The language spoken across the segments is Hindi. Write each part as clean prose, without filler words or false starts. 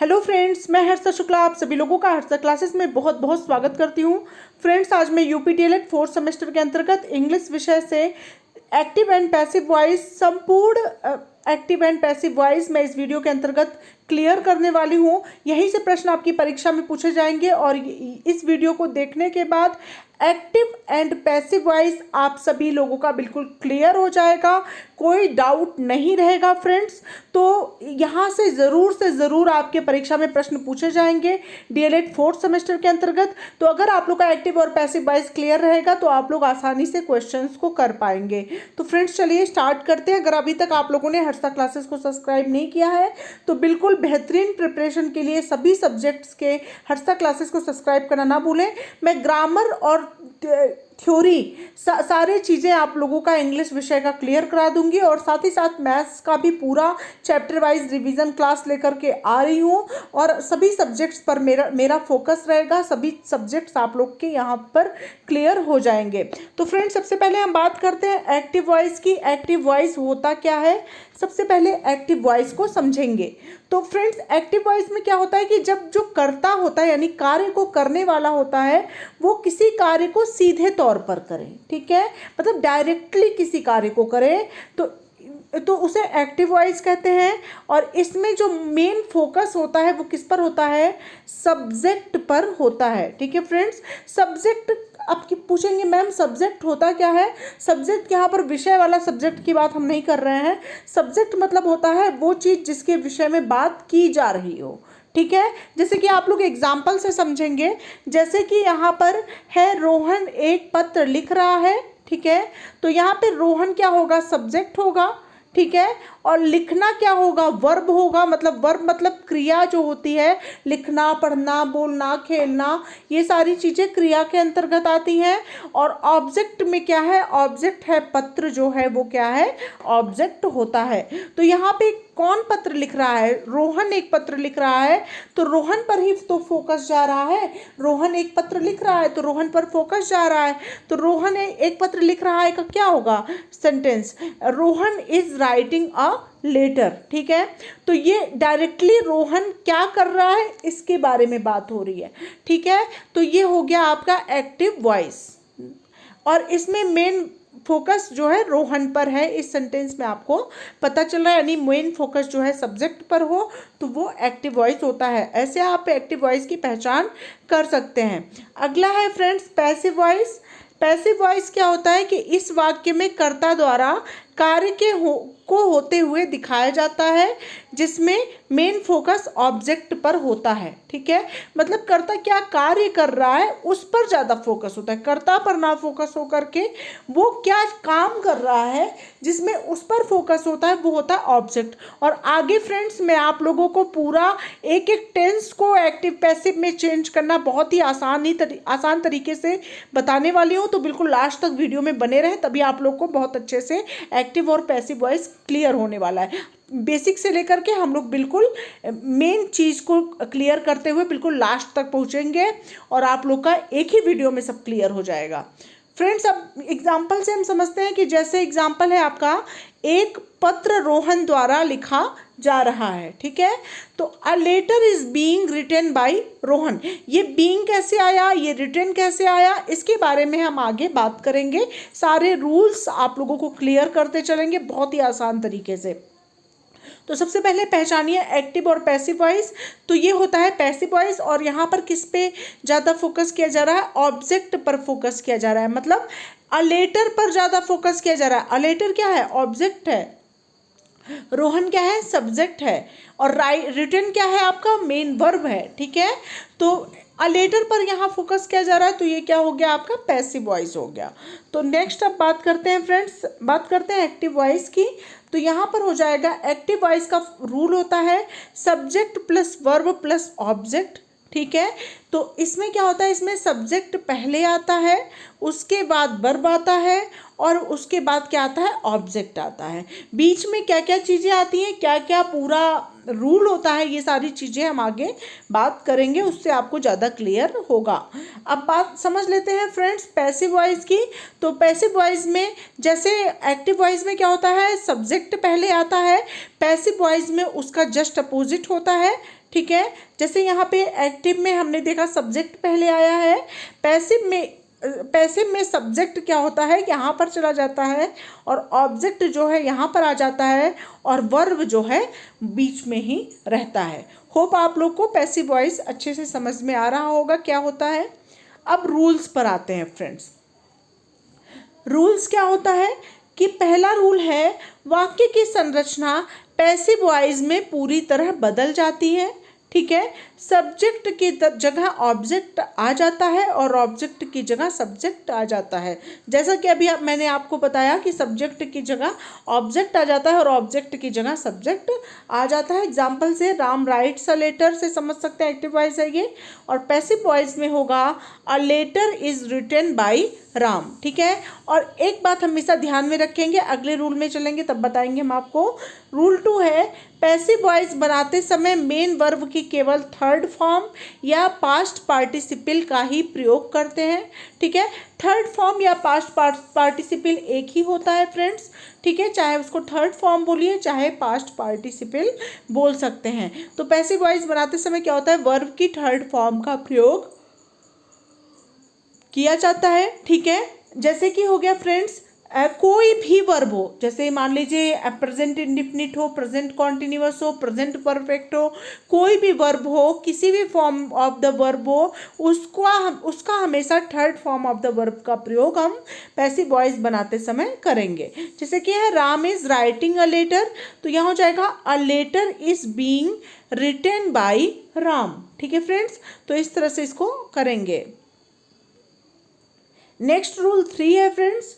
हेलो फ्रेंड्स, मैं हर्षा शुक्ला आप सभी लोगों का हर्षा क्लासेस में बहुत बहुत स्वागत करती हूँ। फ्रेंड्स, आज मैं यूपीटीएलएड फोर्थ सेमेस्टर के अंतर्गत इंग्लिश विषय से एक्टिव एंड पैसिव वॉइस संपूर्ण एक्टिव एंड पैसिव वॉइस मैं इस वीडियो के अंतर्गत क्लियर करने वाली हूँ। यहीं से प्रश्न आपकी परीक्षा में पूछे जाएंगे और इस वीडियो को देखने के बाद एक्टिव एंड पैसिव वॉइस आप सभी लोगों का बिल्कुल क्लियर हो जाएगा, कोई डाउट नहीं रहेगा फ्रेंड्स। तो यहाँ से ज़रूर आपके परीक्षा में प्रश्न पूछे जाएंगे डीएलएड फोर्थ सेमेस्टर के अंतर्गत। तो अगर आप लोग का एक्टिव और पैसिव वॉइस क्लियर रहेगा तो आप लोग आसानी से क्वेश्चंस को कर पाएंगे। तो फ्रेंड्स चलिए स्टार्ट करते हैं। अगर अभी तक आप लोगों ने हर्षा क्लासेस को सब्सक्राइब नहीं किया है तो बिल्कुल बेहतरीन प्रिपरेशन के लिए सभी सब्जेक्ट्स के हर्षा क्लासेस को सब्सक्राइब करना ना भूलें। मैं ग्रामर और थ्योरी सारे चीज़ें आप लोगों का इंग्लिश विषय का क्लियर करा दूंगी और साथ ही साथ मैथ्स का भी पूरा चैप्टर वाइज रिवीजन क्लास लेकर के आ रही हूँ और सभी सब्जेक्ट्स पर मेरा फोकस रहेगा। सभी सब्जेक्ट्स आप लोग के यहाँ पर क्लियर हो जाएंगे। तो फ्रेंड्स, सबसे पहले हम बात करते हैं एक्टिव वॉइस की। एक्टिव वॉइस होता क्या है, सबसे पहले एक्टिव वॉइस को समझेंगे। तो फ्रेंड्स, एक्टिव वॉइस में क्या होता है कि जब जो कर्ता होता है यानी कार्य को करने वाला होता है वो किसी कार्य को सीधे तौर पर करे, ठीक है, मतलब डायरेक्टली किसी कार्य को करे तो उसे एक्टिव वॉइस कहते हैं। और इसमें जो मेन फोकस होता है वो किस पर होता है, सब्जेक्ट पर होता है, ठीक है फ्रेंड्स। सब्जेक्ट अब पूछेंगे मैम सब्जेक्ट होता क्या है। सब्जेक्ट यहाँ पर विषय वाला सब्जेक्ट की बात हम नहीं कर रहे हैं। सब्जेक्ट मतलब होता है वो चीज़ जिसके विषय में बात की जा रही हो, ठीक है। जैसे कि आप लोग एग्जाम्पल से समझेंगे, जैसे कि यहाँ पर है रोहन एक पत्र लिख रहा है, ठीक है। तो यहाँ पे रोहन क्या होगा, सब्जेक्ट होगा, ठीक है। और लिखना क्या होगा, वर्ब होगा। वर्ब मतलब क्रिया जो होती है, लिखना, पढ़ना, बोलना, खेलना, ये सारी चीज़ें क्रिया के अंतर्गत आती हैं। और ऑब्जेक्ट में क्या है, ऑब्जेक्ट है पत्र जो है वो क्या है, ऑब्जेक्ट होता है। तो यहाँ पे कौन पत्र लिख रहा है, रोहन एक पत्र लिख रहा है तो रोहन पर ही तो फोकस जा रहा है। रोहन एक पत्र लिख रहा है तो रोहन पर फोकस जा रहा है। तो रोहन एक पत्र लिख रहा है का क्या होगा, sentence, Rohan is writing a letter, ठीक है। तो ये डायरेक्टली रोहन क्या कर रहा है इसके बारे में बात हो रही है, ठीक है। तो ये हो गया आपका एक्टिव वॉइस और इसमें मेन फोकस जो है रोहन पर है। इस सेंटेंस में आपको पता चल रहा है, यानी मेन फोकस जो है सब्जेक्ट पर हो तो वो एक्टिव वॉइस होता है। ऐसे आप एक्टिव वॉइस की पहचान कर सकते हैं। अगला है friends passive voice. Passive voice क्या होता है कि इस वाक्य में कर्ता द्वारा कार्य को होते हुए दिखाया जाता है जिसमें मेन फोकस ऑब्जेक्ट पर होता है, ठीक है। मतलब कर्ता क्या कार्य कर रहा है उस पर ज़्यादा फोकस होता है, कर्ता पर ना फोकस हो करके वो क्या काम कर रहा है जिसमें उस पर फोकस होता है वो होता है ऑब्जेक्ट। और आगे फ्रेंड्स मैं आप लोगों को पूरा एक एक टेंस को एक्टिव पैसिव में चेंज करना बहुत ही आसान तरीके से बताने वाली हूँ। तो बिल्कुल लास्ट तक वीडियो में बने रहें, तभी आप लोग को बहुत अच्छे से एक्टिव और पैसिव वॉइस क्लियर होने वाला है। बेसिक से लेकर के हम लोग बिल्कुल मेन चीज़ को क्लियर करते हुए बिल्कुल लास्ट तक पहुंचेंगे और आप लोग का एक ही वीडियो में सब क्लियर हो जाएगा। फ्रेंड्स, अब एग्जाम्पल से हम समझते हैं कि जैसे एग्जाम्पल है आपका, एक पत्र रोहन द्वारा लिखा जा रहा है, ठीक है। तो a letter is being written by Rohan. ये बीइंग कैसे आया, ये रिटन कैसे आया, इसके बारे में हम आगे बात करेंगे। सारे रूल्स आप लोगों को क्लियर करते चलेंगे बहुत ही आसान तरीके से। तो सबसे पहले पहचानिए एक्टिव और पैसिव वॉइस। तो ये होता है पैसिव वॉइस और यहाँ पर किस पे ज़्यादा फोकस किया जा रहा है, ऑब्जेक्ट पर फोकस किया जा रहा है। मतलब अ लेटर पर ज़्यादा फोकस किया जा रहा है। अ लेटर क्या है, ऑब्जेक्ट है, रोहन क्या है, सब्जेक्ट है, और रिटन क्या है आपका, मेन वर्ब है, ठीक है। तो अ लेटर पर यहाँ फोकस किया जा रहा है तो ये क्या हो गया आपका, पैसिव वॉइस हो गया। तो नेक्स्ट अब बात करते हैं फ्रेंड्स, बात करते हैं एक्टिव वॉइस की। तो यहाँ पर हो जाएगा एक्टिव वॉइस का रूल होता है subject plus verb plus object, ठीक है। तो इसमें क्या होता है, इसमें सब्जेक्ट पहले आता है, उसके बाद वर्ब आता है और उसके बाद क्या आता है, ऑब्जेक्ट आता है। बीच में क्या क्या चीज़ें आती हैं, क्या क्या पूरा रूल होता है, ये सारी चीज़ें हम आगे बात करेंगे, उससे आपको ज़्यादा क्लियर होगा। अब बात समझ लेते हैं फ्रेंड्स पैसिव वॉइस की। तो पैसिव वॉइस में जैसे एक्टिव वॉइस में क्या होता है, सब्जेक्ट पहले आता है, पैसिव वॉइस में उसका जस्ट अपोजिट होता है। ठीक है, जैसे यहाँ पे एक्टिव में हमने देखा सब्जेक्ट पहले आया है, पैसिव में सब्जेक्ट क्या होता है, यहाँ पर चला जाता है और ऑब्जेक्ट जो है यहाँ पर आ जाता है और वर्ब जो है बीच में ही रहता है। होप आप लोग को पैसिव वॉइस अच्छे से समझ में आ रहा होगा क्या होता है। अब रूल्स पर आते हैं फ्रेंड्स। रूल्स क्या होता है कि पहला रूल है, वाक्य की संरचना पैसिव वॉइस में पूरी तरह बदल जाती है। ठीक है, सब्जेक्ट की जगह ऑब्जेक्ट आ जाता है और ऑब्जेक्ट की जगह सब्जेक्ट आ जाता है। जैसा कि अभी मैंने आपको बताया कि सब्जेक्ट की जगह ऑब्जेक्ट आ जाता है और ऑब्जेक्ट की जगह सब्जेक्ट आ जाता है। एग्जाम्पल से राम राइट्स अ लेटर से समझ सकते हैं एक्टिव वॉइस है ये। और पैसिव वॉइस में होगा a letter is written by Ram. ठीक है, और एक बात हमेशा ध्यान में रखेंगे, अगले रूल में चलेंगे तब बताएंगे हम आपको। रूल 2 है, पैसिव वॉइस बनाते समय मेन वर्ब की केवल थर्ड फॉर्म या पास्ट पार्टिसिपल का ही प्रयोग करते हैं। ठीक है, थर्ड फॉर्म या पास्ट पार्टिसिपल एक ही होता है फ्रेंड्स। ठीक है, चाहे उसको थर्ड फॉर्म बोलिए चाहे पास्ट पार्टिसिपल बोल सकते हैं। तो पैसिव वॉइस बनाते समय क्या होता है, वर्ब की थर्ड फॉर्म का प्रयोग किया जाता है। ठीक है, जैसे कि हो गया फ्रेंड्स कोई भी वर्ब हो, जैसे मान लीजिए प्रेजेंट इंडिफिनिट हो, प्रेजेंट कॉन्टिन्यूअस हो, प्रेजेंट परफेक्ट हो, कोई भी वर्ब हो, किसी भी फॉर्म ऑफ द वर्ब हो, उसका हमेशा third form of the verb का प्रयोग हम पैसिव वॉइस बनाते समय करेंगे। जैसे कि है Ram is writing a letter, तो यहाँ हो जाएगा a letter is being written by Ram. ठीक है फ्रेंड्स, तो इस तरह से इसको करेंगे। नेक्स्ट रूल 3 है फ्रेंड्स।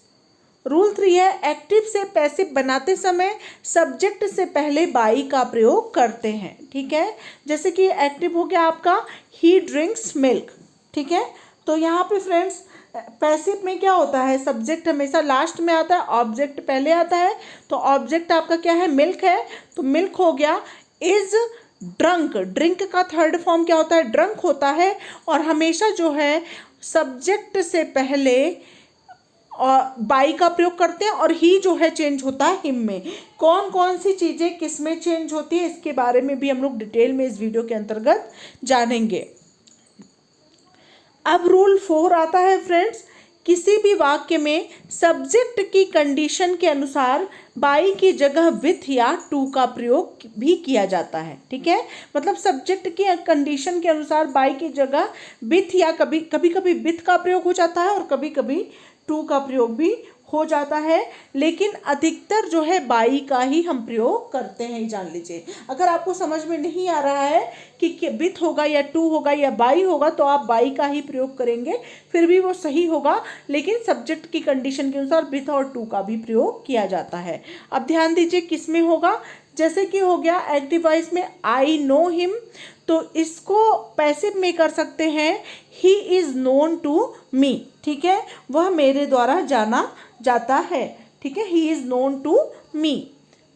रूल 3 है, एक्टिव से पैसिव बनाते समय सब्जेक्ट से पहले बाई का प्रयोग करते हैं। ठीक है, जैसे कि एक्टिव हो गया आपका ही ड्रिंक्स मिल्क। ठीक है, तो यहाँ पे फ्रेंड्स पैसिव में क्या होता है, सब्जेक्ट हमेशा लास्ट में आता है, ऑब्जेक्ट पहले आता है। तो ऑब्जेक्ट आपका क्या है, मिल्क है, तो मिल्क हो गया। इज ड्रंक, ड्रिंक का थर्ड फॉर्म क्या होता है, ड्रंक होता है। और हमेशा जो है सब्जेक्ट से पहले और बाई का प्रयोग करते हैं और ही जो है चेंज होता है हिम में। कौन कौन सी चीज़ें किस में चेंज होती है इसके बारे में भी हम लोग डिटेल में इस वीडियो के अंतर्गत जानेंगे। अब रूल 4 आता है फ्रेंड्स, किसी भी वाक्य में सब्जेक्ट की कंडीशन के अनुसार बाई की जगह विथ या टू का प्रयोग भी किया जाता है। ठीक है, मतलब सब्जेक्ट की कंडीशन के अनुसार बाई की जगह विथ या कभी कभी विथ का प्रयोग हो जाता है और कभी कभी टू का प्रयोग भी हो जाता है, लेकिन अधिकतर जो है बाई का ही हम प्रयोग करते हैं, जान लीजिए। अगर आपको समझ में नहीं आ रहा है कि विथ होगा या टू होगा या बाई होगा, तो आप बाई का ही प्रयोग करेंगे, फिर भी वो सही होगा, लेकिन सब्जेक्ट की कंडीशन के अनुसार विथ और टू का भी प्रयोग किया जाता है। अब ध्यान दीजिए किस में होगा, जैसे कि हो गया एक्टिव वॉइस में आई नो हिम, तो इसको पैसिव में कर सकते हैं he is known to me. ठीक है, वह मेरे द्वारा जाना जाता है। ठीक है, he is known to me,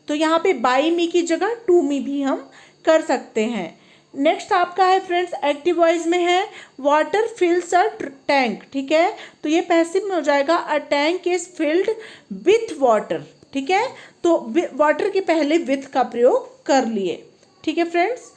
तो यहाँ पे बाई मी की जगह टू मी भी हम कर सकते हैं। नेक्स्ट आपका है फ्रेंड्स एक्टिव वॉइस में है वाटर फिल्स अ टैंक। ठीक है, तो ये पैसिव में हो जाएगा a tank is filled with water. ठीक है, तो वाटर के पहले विथ का प्रयोग कर लिए। ठीक है फ्रेंड्स,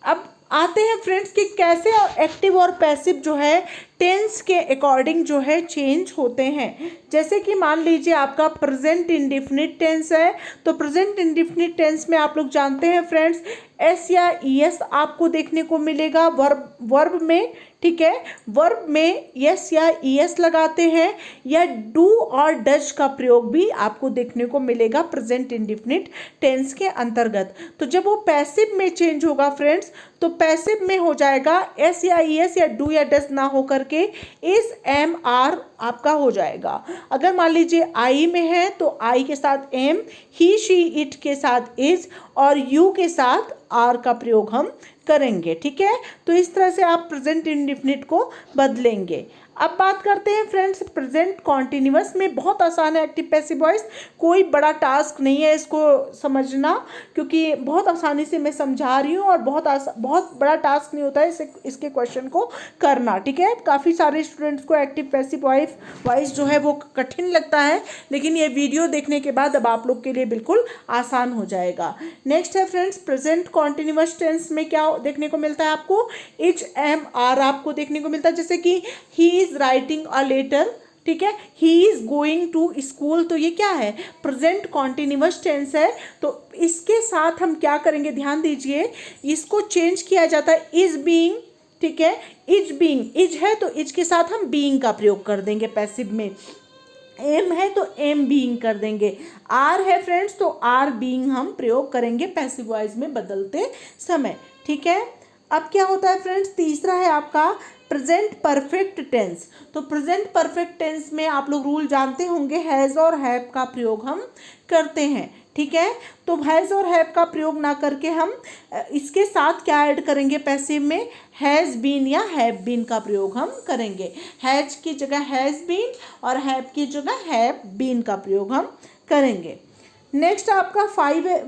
अब आते हैं फ्रेंड्स कि कैसे एक्टिव और पैसिव जो है टेंस के अकॉर्डिंग जो है चेंज होते हैं। जैसे कि मान लीजिए आपका प्रेजेंट इंडिफिनिट टेंस है, तो प्रेजेंट इंडिफिनिट टेंस में आप लोग जानते हैं फ्रेंड्स एस या ई एस आपको देखने को मिलेगा वर्ब में। ठीक है, वर्ब में यस या ई एस लगाते हैं, या डू और डज का प्रयोग भी आपको देखने को मिलेगा प्रेजेंट इंडिफिनिट टेंस के अंतर्गत। तो जब वो पैसिव में चेंज होगा फ्रेंड्स, तो पैसिव में हो जाएगा एस या ई एस या डू या डज ना हो करके इज एम आर आपका हो जाएगा। अगर मान लीजिए आई में है तो आई के साथ एम, ही शी इट के साथ इज और यू के साथ आर का प्रयोग हम करेंगे। ठीक है, तो इस तरह से आप प्रेजेंट इंडिफिनिट को बदलेंगे। अब बात करते हैं फ्रेंड्स प्रेजेंट कॉन्टिन्यूअस में। बहुत आसान है एक्टिव पैसिव वॉइस, कोई बड़ा टास्क नहीं है इसको समझना, क्योंकि बहुत आसानी से मैं समझा रही हूँ और बहुत बड़ा टास्क नहीं होता है इसके क्वेश्चन को करना, ठीक है। काफ़ी सारे स्टूडेंट्स को एक्टिव पैसिव वॉइस जो है वो कठिन लगता है, लेकिन ये वीडियो देखने के बाद अब आप लोग के लिए बिल्कुल आसान हो जाएगा। नेक्स्ट है फ्रेंड्स प्रेजेंट कॉन्टिन्यूअस टेंस में क्या देखने को मिलता है आपको, इज एम आर आपको देखने को मिलता है, जैसे कि he is writing a letter, ठीक है, he is going to school, तो ये क्या है, प्रेजेंट कॉन्टिन्यूअस टेंस है। तो इसके साथ हम क्या करेंगे, ध्यान दीजिए, इसको चेंज किया जाता है इज बीइंग, ठीक है, इज बीइंग, इज है तो इज के साथ हम बीइंग का प्रयोग कर देंगे पैसिव में, एम है तो एम बीइंग कर देंगे, आर है फ्रेंड्स तो आर बीइंग हम प्रयोग करेंगे पैसिव वॉइस में बदलते समय, ठीक है। अब क्या होता है फ्रेंड्स, तीसरा है आपका प्रेजेंट परफेक्ट टेंस। तो प्रेजेंट परफेक्ट टेंस में आप लोग रूल जानते होंगे, हैज़ और हैव का प्रयोग हम करते हैं, ठीक है। तो हैज़ और हैव का प्रयोग ना करके हम इसके साथ क्या ऐड करेंगे पैसिव में, हैज़ बीन या हैव बीन का प्रयोग हम करेंगे। हैज़ की जगह हैज़ बीन और हैव की जगह हैव बीन का प्रयोग हम करेंगे। नेक्स्ट आपका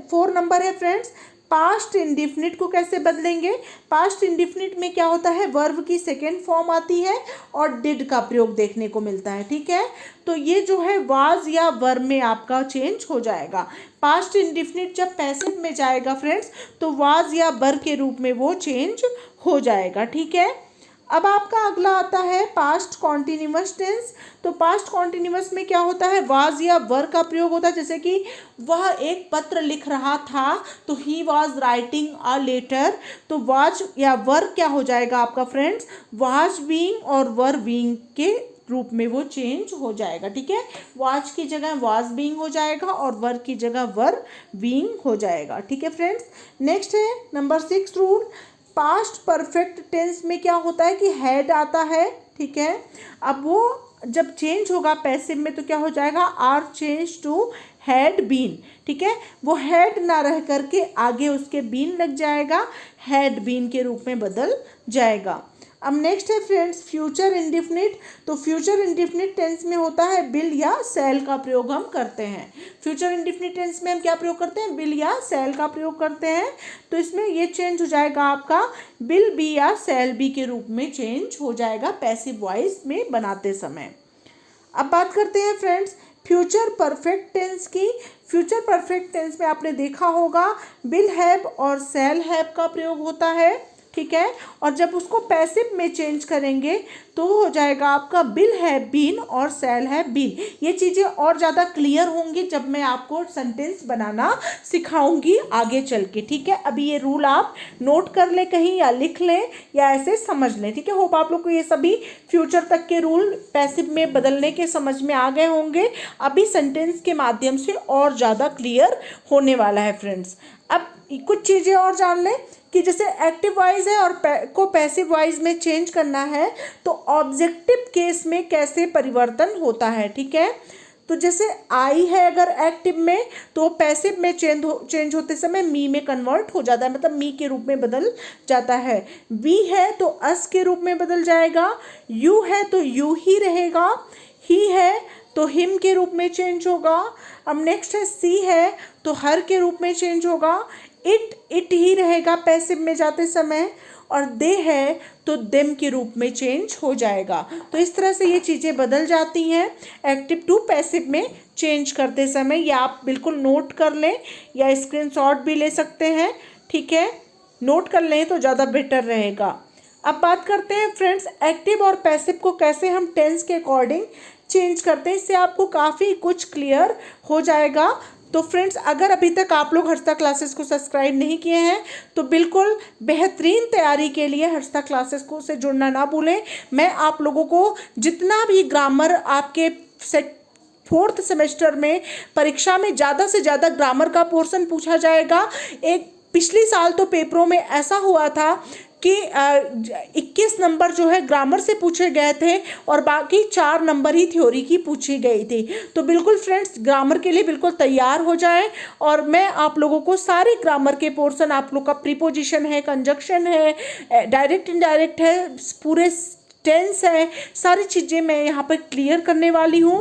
4 नंबर है फ्रेंड्स, पास्ट इंडिफिनिट को कैसे बदलेंगे। पास्ट इंडिफिनिट में क्या होता है, वर्ब की सेकेंड फॉर्म आती है और डिड का प्रयोग देखने को मिलता है, ठीक है। तो ये जो है वाज या वर में आपका चेंज हो जाएगा। पास्ट इंडिफिनिट जब पैसिव में जाएगा फ्रेंड्स तो वाज या वर के रूप में वो चेंज हो जाएगा, ठीक है। अब आपका अगला आता है पास्ट कॉन्टिन्यूअस टेंस। तो पास्ट कॉन्टिन्यूअस में क्या होता है, वाज या वर का प्रयोग होता है, जैसे कि वह एक पत्र लिख रहा था तो he was writing a letter. तो वाज या वर क्या हो जाएगा आपका फ्रेंड्स, वाज बीइंग और वर बीइंग के रूप में वो चेंज हो जाएगा, ठीक है। वाज की जगह वाज बीइंग हो जाएगा और वर की जगह वर बीइंग हो जाएगा, ठीक है फ्रेंड्स। नेक्स्ट है number 6 rule, past perfect tense में क्या होता है कि हैड आता है, ठीक है। अब वो जब चेंज होगा पैसिव में तो क्या हो जाएगा, are change to had been, ठीक है। वो हैड ना रह करके आगे उसके बीन लग जाएगा, हैड बीन के रूप में बदल जाएगा। अब नेक्स्ट है फ्रेंड्स फ्यूचर इंडिफिनिट। तो फ्यूचर इंडिफिनिट टेंस में होता है बिल या सेल का प्रयोग हम करते हैं। फ्यूचर इंडिफिनिट टेंस में हम क्या प्रयोग करते हैं, बिल या सेल का प्रयोग करते हैं। तो इसमें ये चेंज हो जाएगा आपका बिल बी या सेल बी के रूप में चेंज हो जाएगा पैसिव वॉइस में बनाते समय। अब बात करते हैं फ्रेंड्स फ्यूचर परफेक्ट टेंस की। फ्यूचर परफेक्ट टेंस में आपने देखा होगा बिल हैव और सेल हैव का प्रयोग होता है, ठीक है। और जब उसको पैसिव में चेंज करेंगे तो हो जाएगा आपका बिल हैव बीन और सेल हैव बीन। ये चीज़ें और ज़्यादा क्लियर होंगी जब मैं आपको सेंटेंस बनाना सिखाऊंगी आगे चल के, ठीक है। अभी ये रूल आप नोट कर लें कहीं या लिख लें या ऐसे समझ लें, ठीक है। होप आप लोग को ये सभी फ्यूचर तक के रूल पैसिव में बदलने के समझ में आ गए होंगे। अभी सेंटेंस के माध्यम से और ज़्यादा क्लियर होने वाला है फ्रेंड्स। अब कुछ चीज़ें और जान लें कि जैसे एक्टिव वॉइस है और को पैसिव वॉइस में चेंज करना है तो ऑब्जेक्टिव केस में कैसे परिवर्तन होता है, ठीक है। तो जैसे आई है अगर एक्टिव में तो पैसिव में चेंज होते समय मी में कन्वर्ट हो जाता है, मतलब मी के रूप में बदल जाता है। वी है तो अस के रूप में बदल जाएगा, यू है तो यू ही रहेगा, ही है तो हिम के रूप में चेंज होगा। अब नेक्स्ट है सी है तो हर के रूप में चेंज होगा, इट ही रहेगा पैसिव में जाते समय, और दे है तो देम के रूप में चेंज हो जाएगा। तो इस तरह से ये चीज़ें बदल जाती हैं एक्टिव टू पैसिव में चेंज करते समय। या आप बिल्कुल नोट कर लें या स्क्रीनशॉट भी ले सकते हैं, ठीक है। नोट कर लें तो ज़्यादा बेटर रहेगा। अब बात करते हैं फ्रेंड्स एक्टिव और पैसिव को कैसे हम टेंस के अकॉर्डिंग चेंज करते हैं, इससे आपको काफ़ी कुछ क्लियर हो जाएगा। तो फ्रेंड्स अगर अभी तक आप लोग हर्षदा क्लासेस को सब्सक्राइब नहीं किए हैं तो बिल्कुल बेहतरीन तैयारी के लिए हर्षदा क्लासेस को से जुड़ना ना भूलें। मैं आप लोगों को जितना भी ग्रामर आपके 4th सेमेस्टर में परीक्षा में ज़्यादा से ज़्यादा ग्रामर का पोर्शन पूछा जाएगा। एक पिछले साल तो पेपरों में ऐसा हुआ था कि 21 नंबर जो है ग्रामर से पूछे गए थे और बाकी 4 नंबर ही थ्योरी की पूछी गई थी। तो बिल्कुल फ्रेंड्स ग्रामर के लिए बिल्कुल तैयार हो जाएं और मैं आप लोगों को सारे ग्रामर के पोर्शन, आप लोग का प्रीपोजिशन है, कंजक्शन है, डायरेक्ट इनडायरेक्ट है, पूरे टेंस है, सारी चीज़ें मैं यहाँ पर क्लियर करने वाली हूँ।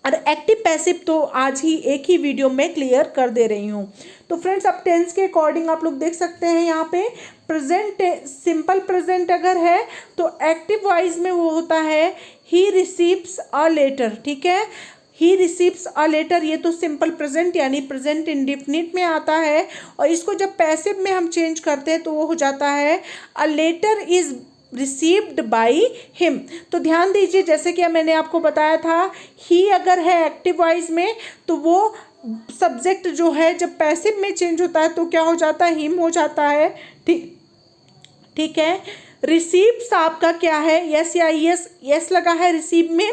और एक्टिव पैसिव तो आज ही एक ही वीडियो में क्लियर कर दे रही हूँ। तो फ्रेंड्स अब टेंस के अकॉर्डिंग आप लोग देख सकते हैं यहाँ पे प्रेजेंट, सिंपल प्रेजेंट अगर है तो एक्टिव वॉइस में वो होता है ही रिसीव्स अ लेटर, ठीक है। ही रिसीव्स अ लेटर, ये तो सिंपल प्रेजेंट यानी प्रेजेंट इंडेफिनिट में आता है। और इसको जब पैसिव में हम चेंज करते हैं तो वो हो जाता है a letter is received by him. तो ध्यान दीजिए, जैसे कि मैंने आपको बताया था, ही अगर है एक्टिव वॉइस में तो वो सब्जेक्ट जो है जब पैसिव में चेंज होता है तो क्या हो जाता है, हिम हो जाता है, ठीक ठीक है। रिसीव्स आपका क्या है, यस या यस, यस लगा है रिसीव में,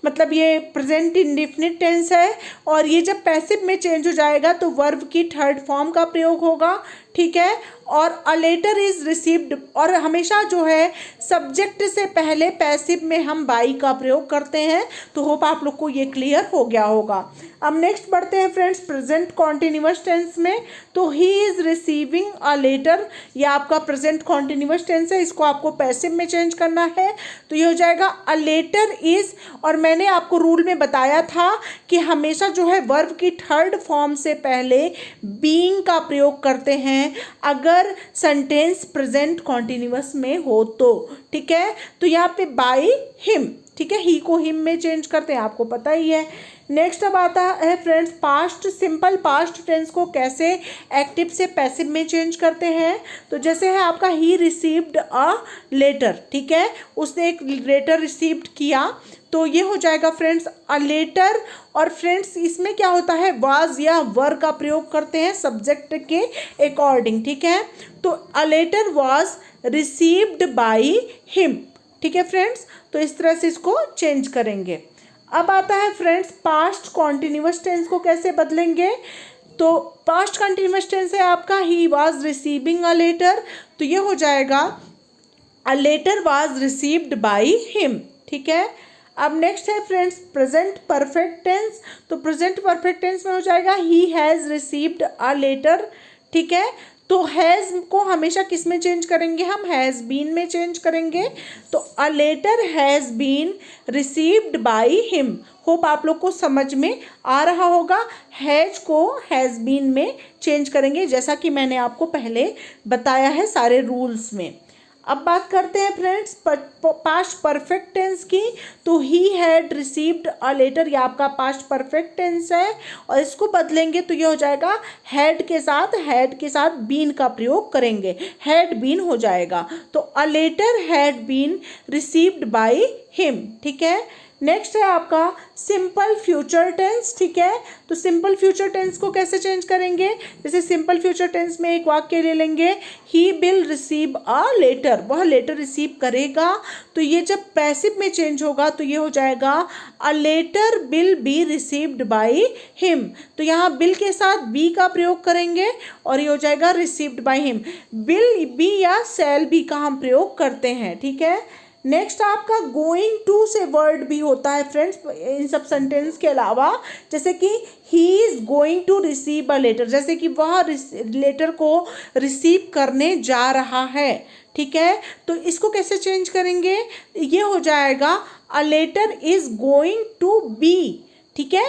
मतलब ये प्रेजेंट इंडेफिनिट टेंस है। और ये जब पैसिव में चेंज हो जाएगा तो वर्ब की थर्ड फॉर्म का प्रयोग होगा, ठीक है। और अ लेटर इज रिसीव्ड, और हमेशा जो है सब्जेक्ट से पहले पैसिव में हम बाई का प्रयोग करते हैं। तो होप आप लोग को ये क्लियर हो गया होगा। अब नेक्स्ट बढ़ते हैं फ्रेंड्स प्रेजेंट कॉन्टिन्यूअस टेंस में। तो he is receiving a letter, ये आपका प्रेजेंट कॉन्टिन्यूअस टेंस है, इसको आपको पैसिव में चेंज करना है। तो ये हो जाएगा अ लेटर इज, और मैंने आपको रूल में बताया था कि हमेशा जो है वर्ब की थर्ड फॉर्म से पहले बीइंग का प्रयोग करते हैं अगर सेंटेंस प्रेजेंट कॉन्टिन्यूअस में हो तो, ठीक है। तो यहाँ पे बाय हिम, ठीक है, ही को हिम में चेंज करते हैं, आपको पता ही है। नेक्स्ट अब आता है friends past, simple past tense को कैसे एक्टिव से पैसिव में चेंज करते हैं। तो जैसे है आपका ही रिसीव्ड अ लेटर, ठीक है, उसने एक लेटर रिसीव्ड किया, तो ये हो जाएगा फ्रेंड्स अ लेटर। और फ्रेंड्स इसमें क्या होता है, वाज या वर का प्रयोग करते हैं सब्जेक्ट के अकॉर्डिंग, ठीक है। तो a letter was received by him, ठीक है फ्रेंड्स। तो इस तरह से इसको चेंज करेंगे। अब आता है फ्रेंड्स पास्ट कॉन्टिन्यूअस टेंस को कैसे बदलेंगे। तो पास्ट कॉन्टिन्यूअस टेंस है आपका he was receiving a letter, तो ये हो जाएगा a letter was received by him, ठीक है। अब नेक्स्ट है फ्रेंड्स प्रेजेंट परफेक्ट टेंस। तो प्रेजेंट परफेक्ट टेंस में हो जाएगा he has received a letter, ठीक है। तो हैज़ को हमेशा किस में चेंज करेंगे, हम हैज़ बीन में चेंज करेंगे। तो a letter has been received by him. Hope आप लोग को समझ में आ रहा होगा। हैज़ को हैज़ बीन में चेंज करेंगे जैसा कि मैंने आपको पहले बताया है सारे रूल्स में। अब बात करते हैं फ्रेंड्स पास्ट परफेक्ट टेंस की। तो he had received a letter, ये आपका पास्ट परफेक्ट टेंस है, और इसको बदलेंगे तो ये हो जाएगा हैड के साथ बीन का प्रयोग करेंगे, हैड बीन हो जाएगा। तो a letter had been received by him, ठीक है। नेक्स्ट है आपका सिंपल फ्यूचर टेंस, ठीक है। तो सिंपल फ्यूचर टेंस को कैसे चेंज करेंगे, जैसे सिंपल फ्यूचर टेंस में एक वाक्य ले लेंगे, he will receive a letter, वह लेटर रिसीव करेगा। तो ये जब पैसिव में चेंज होगा तो ये हो जाएगा a letter will be received by him. तो यहाँ बिल के साथ बी का प्रयोग करेंगे और ये हो जाएगा received by him. Will be या शैल बी का हम प्रयोग करते हैं, ठीक है। नेक्स्ट आपका गोइंग टू से वर्ड भी होता है फ्रेंड्स इन सब सेंटेंस के अलावा, जैसे कि he is going to receive a letter, जैसे कि वह लेटर को रिसीव करने जा रहा है, ठीक है। तो इसको कैसे चेंज करेंगे, ये हो जाएगा a letter is going to be, ठीक है।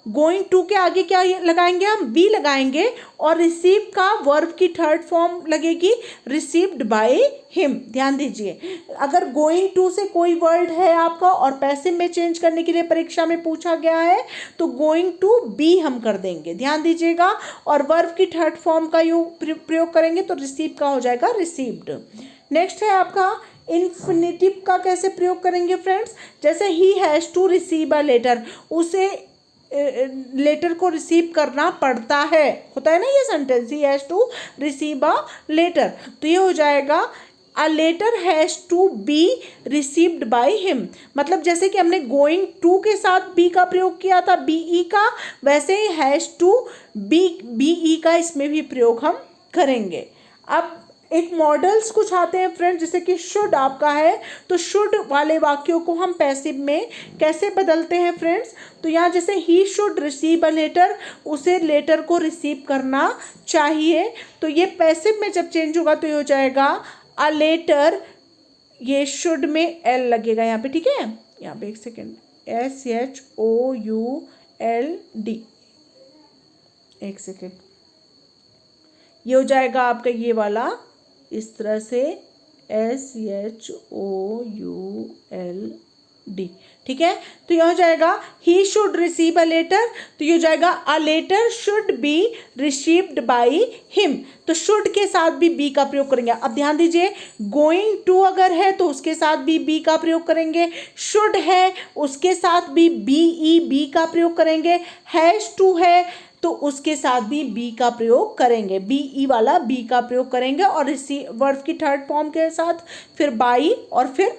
गोइंग टू के आगे क्या लगाएंगे, हम बी लगाएंगे, और रिसीव का वर्ब की थर्ड फॉर्म लगेगी रिसीव्ड बाय हिम। ध्यान दीजिए, अगर गोइंग टू से कोई वर्ड है आपका और पैसिव में चेंज करने के लिए परीक्षा में पूछा गया है तो गोइंग टू बी हम कर देंगे, ध्यान दीजिएगा। और वर्ब की थर्ड फॉर्म का प्रयोग करेंगे तो रिसीव का हो जाएगा रिसीव्ड। नेक्स्ट है आपका इन्फिनिटिव का कैसे प्रयोग करेंगे फ्रेंड्स, जैसे he has to receive a letter, उसे लेटर को रिसीव करना पड़ता है, होता है ना ये sentence, he has to receive a letter. तो ये हो जाएगा a letter has to be received by him. मतलब जैसे कि हमने गोइंग टू के साथ बी का प्रयोग किया था बीई का, वैसे ही हैज़ टू बीई का इसमें भी प्रयोग हम करेंगे। अब एक मॉडल्स कुछ आते हैं फ्रेंड्स, जैसे कि शुड आपका है, तो शुड वाले वाक्यों को हम पैसिव में कैसे बदलते हैं फ्रेंड्स। तो यहाँ जैसे he should receive a letter, उसे लेटर को रिसीव करना चाहिए। तो ये पैसिव में जब चेंज होगा तो ये हो जाएगा अ लेटर, ये शुड में एल लगेगा यहाँ पे, ठीक है। यहाँ पे एक सेकेंड, SHOULD, एक सेकेंड, ये हो जाएगा आपका ये वाला इस तरह से SHOULD, ठीक है। तो यह हो जाएगा he should receive a letter, तो ये हो जाएगा a letter should be received by him. तो शुड के साथ भी बी का प्रयोग करेंगे। अब ध्यान दीजिए, गोइंग टू अगर है तो उसके साथ भी बी का प्रयोग करेंगे, शुड है उसके साथ भी बी का प्रयोग करेंगे, हैज टू है तो उसके साथ भी बी का प्रयोग करेंगे, BE वाला बी का प्रयोग करेंगे। और रिसीव वर्ब की थर्ड फॉर्म के साथ फिर बाई और फिर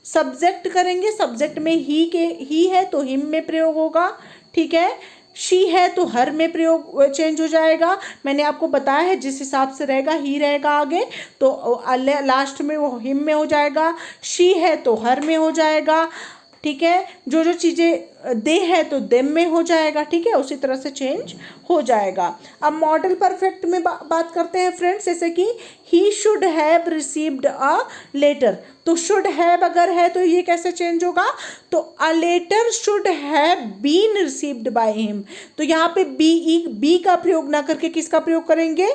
सब्जेक्ट करेंगे। सब्जेक्ट में ही है तो हिम में प्रयोग होगा, ठीक है। शी है तो हर में प्रयोग चेंज हो जाएगा। मैंने आपको बताया है जिस हिसाब से रहेगा ही रहेगा आगे, तो लास्ट में वो हिम में हो जाएगा। शी है तो हर में हो जाएगा, ठीक है। जो जो चीज़ें दे है तो देम में हो जाएगा, ठीक है। उसी तरह से चेंज हो जाएगा। अब मॉडल परफेक्ट में बात करते हैं फ्रेंड्स, जैसे कि he should have received a letter, तो शुड हैव अगर है तो ये कैसे चेंज होगा, तो a letter should have been received by him. तो यहाँ पे बी का प्रयोग ना करके किसका प्रयोग करेंगे,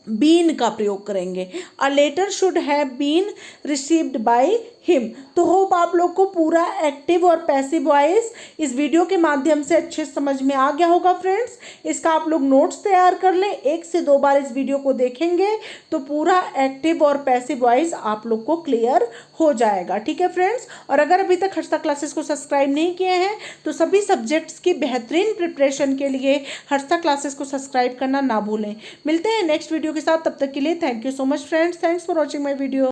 बीन का प्रयोग करेंगे। A letter should have been received by him. तो होप आप लोग को पूरा एक्टिव और पैसिव वॉइस इस वीडियो के माध्यम से अच्छे समझ में आ गया होगा फ्रेंड्स। इसका आप लोग नोट्स तैयार कर लें, 1 से 2 बार इस वीडियो को देखेंगे तो पूरा एक्टिव और पैसिव वॉइस आप लोग को क्लियर हो जाएगा, ठीक है फ्रेंड्स। और अगर अभी तक हर्षा क्लासेस को सब्सक्राइब नहीं किए हैं तो सभी सब्जेक्ट्स की बेहतरीन प्रिपरेशन के लिए हर्षा क्लासेस को सब्सक्राइब करना ना भूलें। मिलते हैं नेक्स्ट वीडियो के साथ, तब तक के लिए thank you so much friends. Thanks for watching my video.